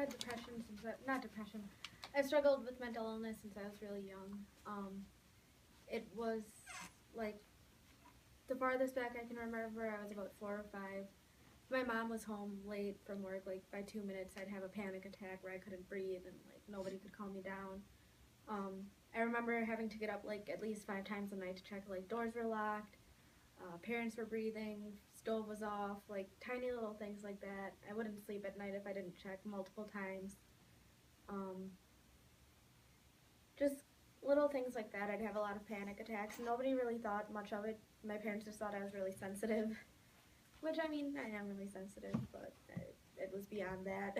had depression since not depression. I struggled with mental illness since I was really young. It was like the farthest back I can remember, I was about 4 or 5. My mom was home late from work. Like by 2 minutes, I'd have a panic attack where I couldn't breathe and like nobody could calm me down. I remember having to get up like at least 5 times a night to check like doors were locked, parents were breathing, stove was off, like tiny little things like that. I wouldn't sleep at night if I didn't check multiple times. Um, just little things like that. I'd have a lot of panic attacks. Nobody really thought much of it. My parents just thought I was really sensitive, which I mean, I am really sensitive, but it was beyond that.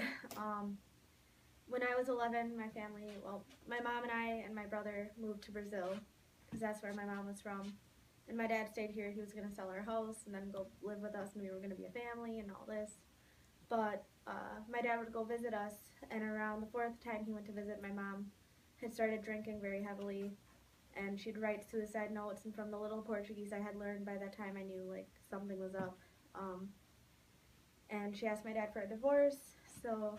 When I was 11, my family, well, my mom and I and my brother moved to Brazil because that's where my mom was from. And my dad stayed here. He was going to sell our house and then go live with us, and we were going to be a family and all this. But my dad would go visit us, and around the fourth time he went to visit, my mom had started drinking very heavily, and she'd write suicide notes. And from the little Portuguese I had learned by that time, I knew like something was up. And she asked my dad for a divorce, so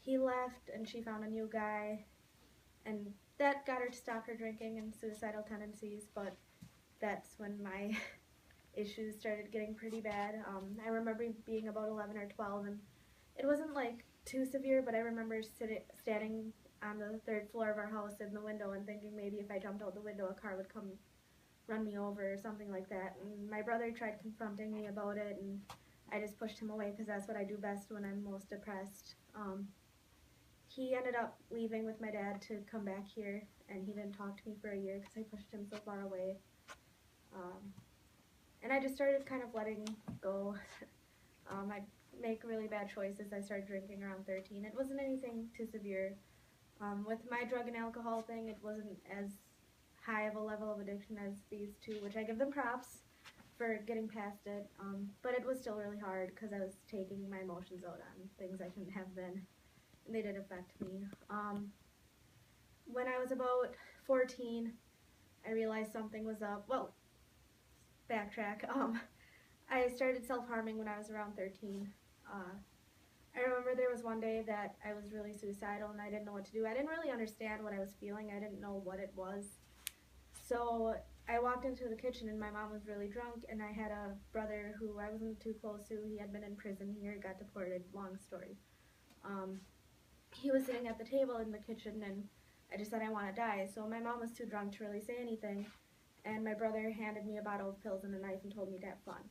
he left, and she found a new guy, and that got her to stop her drinking and suicidal tendencies. But that's when my issues started getting pretty bad. I remember being about 11 or 12, and it wasn't like too severe, but I remember standing on the third floor of our house in the window and thinking maybe if I jumped out the window a car would come run me over or something like that. And my brother tried confronting me about it, and I just pushed him away because that's what I do best when I'm most depressed. He ended up leaving with my dad to come back here, and he didn't talk to me for a year because I pushed him so far away. And I just started kind of letting go. I'd make really bad choices. I started drinking around 13. It wasn't anything too severe. With my drug and alcohol thing, it wasn't as high of a level of addiction as these two, which I give them props for getting past it. But it was still really hard because I was taking my emotions out on things I shouldn't have been, and they did affect me. When I was about 14, I realized something was up. Well, backtrack. I started self-harming when I was around 13. I remember there was one day that I was really suicidal and I didn't know what to do. I didn't really understand what I was feeling. I didn't know what it was. So I walked into the kitchen and my mom was really drunk, and I had a brother who I wasn't too close to. He had been in prison here, got deported, long story. He was sitting at the table in the kitchen, and I just said I want to die. So my mom was too drunk to really say anything, and my brother handed me a bottle of pills and a knife and told me to have fun.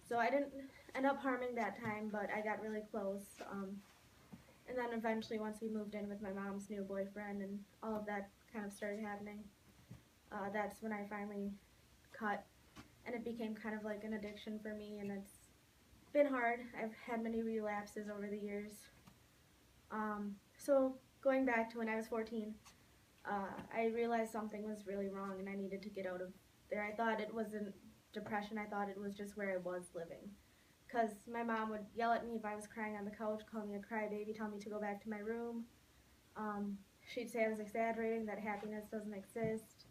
So I didn't end up harming that time, but I got really close. And then eventually, once we moved in with my mom's new boyfriend and all of that kind of started happening, that's when I finally cut, and it became kind of like an addiction for me, and it's been hard. I've had many relapses over the years. So going back to when I was 14, I realized something was really wrong and I needed to get out of there. I thought it wasn't depression, I thought it was just where I was living. Because my mom would yell at me if I was crying on the couch, call me a crybaby, tell me to go back to my room. She'd say I was exaggerating, that happiness doesn't exist.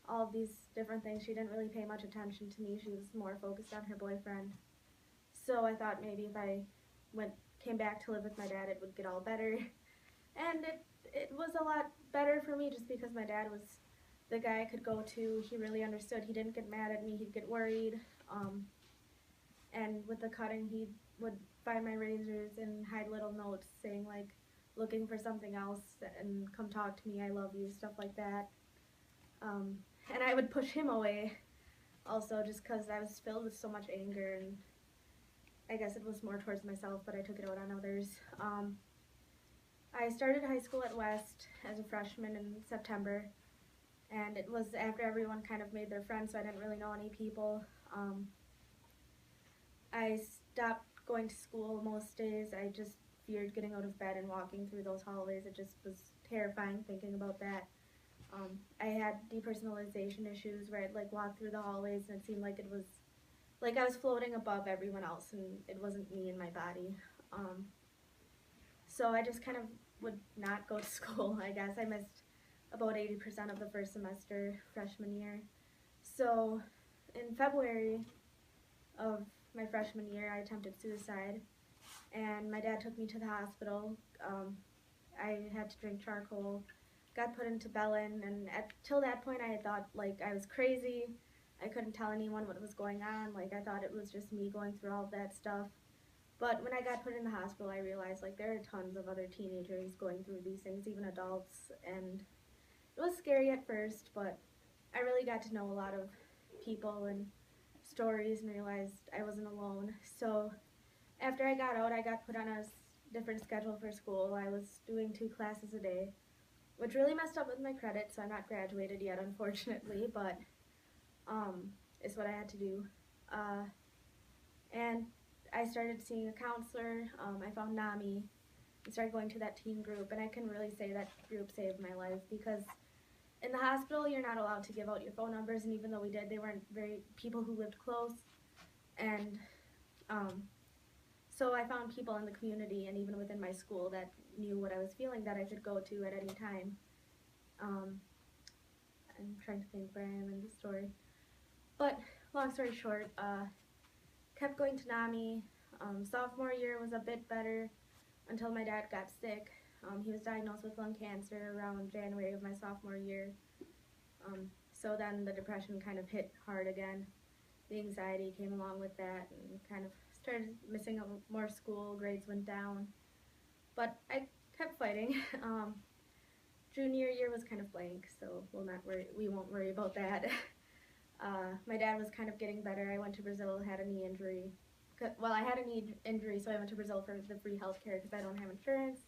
All of these different things. She didn't really pay much attention to me. She was more focused on her boyfriend. So I thought maybe if I came back to live with my dad, it would get all better. And it was a lot better for me just because my dad was the guy I could go to. He really understood. He didn't get mad at me. He'd get worried. And with the cutting, he would find my razors and hide little notes saying like, looking for something else and come talk to me, I love you, stuff like that. And I would push him away also just because I was filled with so much anger, and I guess it was more towards myself, but I took it out on others. I started high school at West as a freshman in September, and it was after everyone kind of made their friends, so I didn't really know any people. I stopped going to school most days. I just feared getting out of bed and walking through those hallways. It just was terrifying thinking about that. I had depersonalization issues where I'd like walk through the hallways and it seemed like it was like I was floating above everyone else and it wasn't me and my body. So I just kind of would not go to school, I guess. I missed about 80% of the first semester freshman year. So in February of my freshman year, I attempted suicide, and my dad took me to the hospital. I had to drink charcoal, got put into Bellin, and till that point I had thought like I was crazy. I couldn't tell anyone what was going on. Like I thought it was just me going through all of that stuff. But when I got put in the hospital, I realized like there are tons of other teenagers going through these things, even adults, and it was scary at first, but I really got to know a lot of people and stories and realized I wasn't alone. So after I got out, I got put on a different schedule for school. I was doing 2 classes a day, which really messed up with my credit, so I'm not graduated yet, unfortunately, but it's what I had to do. And I started seeing a counselor. I found NAMI and started going to that teen group, and I can really say that group saved my life because in the hospital you're not allowed to give out your phone numbers, and even though we did, they weren't very people who lived close. And so I found people in the community and even within my school that knew what I was feeling that I could go to at any time. I'm trying to think where I am in the story. But long story short, kept going to NAMI. Sophomore year was a bit better until my dad got sick. He was diagnosed with lung cancer around January of my sophomore year. So then the depression kind of hit hard again. The anxiety came along with that and kind of started missing more school, grades went down. But I kept fighting. Junior year was kind of blank, so we won't worry about that. My dad was kind of getting better. I went to Brazil, had a knee injury. Well, I had a knee injury, so I went to Brazil for the free health care because I don't have insurance.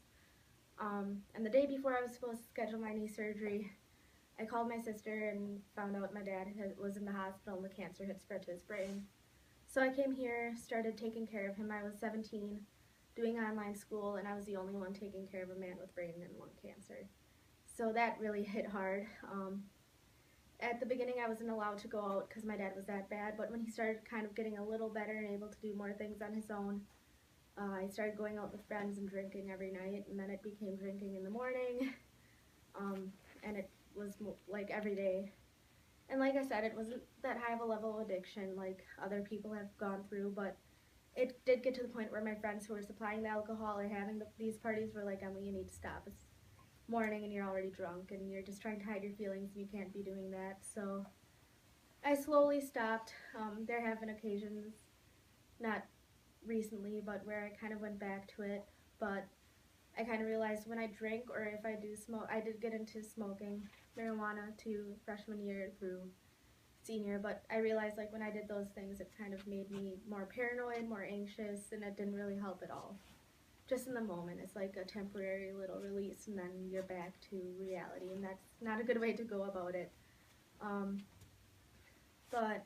And the day before I was supposed to schedule my knee surgery, I called my sister and found out my dad was in the hospital and the cancer had spread to his brain. So I came here, started taking care of him. I was 17, doing online school, and I was the only one taking care of a man with brain and lung cancer. So that really hit hard. At the beginning I wasn't allowed to go out because my dad was that bad, but when he started kind of getting a little better and able to do more things on his own, I started going out with friends and drinking every night, and then it became drinking in the morning, and it was like every day. And like I said, it wasn't that high of a level of addiction like other people have gone through, but it did get to the point where my friends who were supplying the alcohol or having these parties were like, Emily, you need to stop. It's morning and you're already drunk and you're just trying to hide your feelings and you can't be doing that. So I slowly stopped. There have been occasions, not recently, but where I kind of went back to it, but I kind of realized when I drink or if I do smoke, I did get into smoking marijuana to freshman year through senior, but I realized like when I did those things it kind of made me more paranoid, more anxious, and it didn't really help at all. Just in the moment, it's like a temporary little release and then you're back to reality, and that's not a good way to go about it. But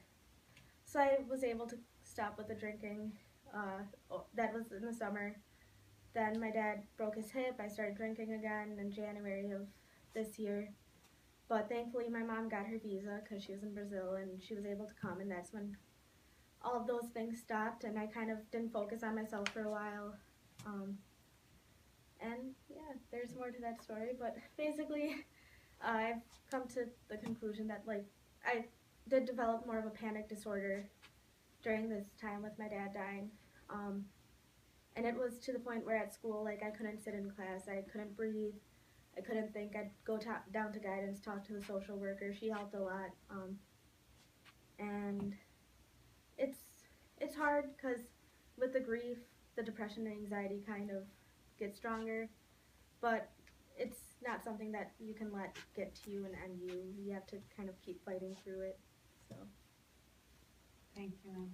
so I was able to stop with the drinking. That was in the summer. Then my dad broke his hip. I started drinking again in January of this year. But thankfully my mom got her visa because she was in Brazil and she was able to come, and that's when all of those things stopped and I kind of didn't focus on myself for a while. And yeah, there's more to that story, but basically I've come to the conclusion that like I did develop more of a panic disorder during this time with my dad dying. And it was to the point where at school, like I couldn't sit in class, I couldn't breathe, I couldn't think. I'd go down to guidance, talk to the social worker. She helped a lot. And it's hard because with the grief, the depression and anxiety kind of get stronger, but it's not something that you can let get to you and end you. You have to kind of keep fighting through it. So. Thank you.